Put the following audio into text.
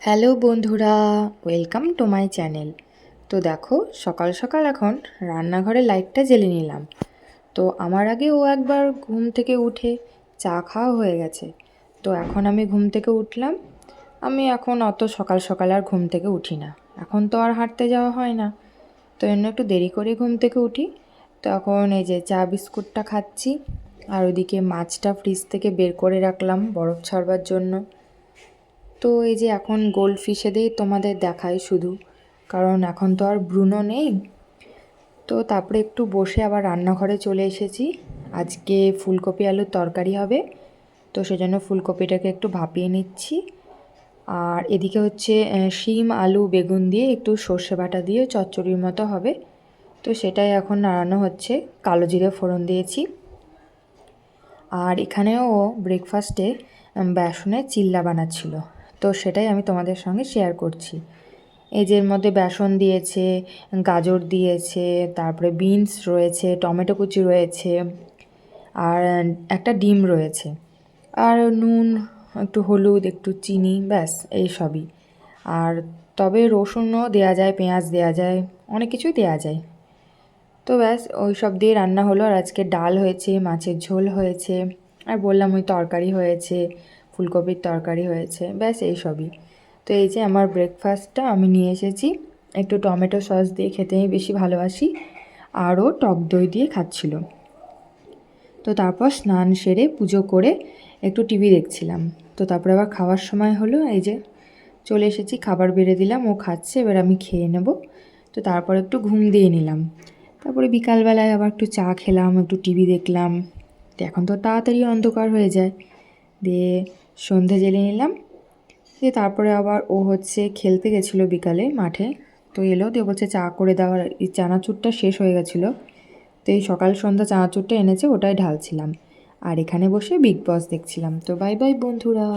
Hello বন্ধুরা, welcome to my channel. তো দেখো, সকাল সকাল এখন রান্নাঘরে লাইটটা জ্বেলে নিলাম। তো আমার আগে ও একবার ঘুম থেকে উঠে চা খাওয়া হয়ে গেছে। তো এখন আমি ঘুম থেকে উঠলাম। আমি এখন অত সকাল সকাল আর ঘুম থেকে উঠি না, এখন তো আর হাঁটতে যাওয়া হয় না, তো জন্য একটু দেরি করে ঘুম থেকে উঠি। তো এখন এই যে চা বিস্কুটটা খাচ্ছি, আর ওইদিকে মাছটা ফ্রিজ থেকে বের করে রাখলাম বরফ ছাড়বার জন্য। তো এই যে এখন গোল্ড ফিশে দিয়ে তোমাদের দেখাই শুধু, কারণ এখন তো আর ব্রুনো নেই। তো তারপরে একটু বসে আবার রান্নাঘরে চলে এসেছি। আজকে ফুলকপি আলুর তরকারি হবে, তো সেজন্য ফুলকপিটাকে একটু ভাপিয়ে নিচ্ছি। আর এদিকে হচ্ছে শিম আলু বেগুন দিয়ে একটু সর্ষে বাটা দিয়ে চচ্চড়ির মতো হবে, তো সেটাই এখন নাড়ানো হচ্ছে। কালো জিরে ফোড়ন দিয়েছি। আর এখানেও ব্রেকফাস্টে বেসনের চিল্লা বানাচ্ছিল, তো সেটাই আমি তোমাদের সঙ্গে শেয়ার করছি। এই যে এর মধ্যে বেসন দিয়েছে, গাজর দিয়েছে, তারপরে বিনস রয়েছে, টমেটো কুচি রয়েছে, আর একটা ডিম রয়েছে, আর নুন, একটু হলুদ, একটু চিনি, ব্যাস এই সবই। আর তবে রসুনও দেওয়া যায়, পেঁয়াজ দেওয়া যায়, অনেক কিছুই দেওয়া যায়। তো ব্যাস ওই সব দিয়ে রান্না হলো। আর আজকে ডাল হয়েছে, মাছের ঝোল হয়েছে, আর বললাম ওই তরকারি হয়েছে, ফুলকপির তরকারি হয়েছে, ব্যাস এই সবই। তো এই যে আমার ব্রেকফাস্টটা আমি নিয়ে এসেছি। একটু টমেটো সস দিয়ে খেতে আমি বেশি ভালোবাসি, আরও টক দই দিয়ে খাচ্ছিল। তো তারপর স্নান সেরে পুজো করে একটু টিভি দেখছিলাম। তো তারপরে আবার খাওয়ার সময় হলো, এই যে চলে এসেছি, খাবার বেড়ে দিলাম, ও খাচ্ছে, এবার আমি খেয়ে নেব। তো তারপর একটু ঘুম দিয়ে নিলাম। তারপরে বিকালবেলায় আবার একটু চা খেলাম, একটু টিভি দেখলাম। তো এখন তো তাড়াতাড়ি অন্ধকার হয়ে যায়, দিয়ে সন্ধে জ্বেলে নিলাম। দিয়ে তারপরে আবার ও হচ্ছে খেলতে গেছিলো বিকালে মাঠে, তো এলো, দিয়ে বলছে চা করে দেওয়ার, এই চানাচুরটা শেষ হয়ে গেছিলো, তো এই সকাল সন্ধ্যা চানাচুরটা এনেছে, ওটাই ঢালছিলাম। আর এখানে বসে বিগ বস দেখছিলাম। তো বাই বাই বন্ধুরা।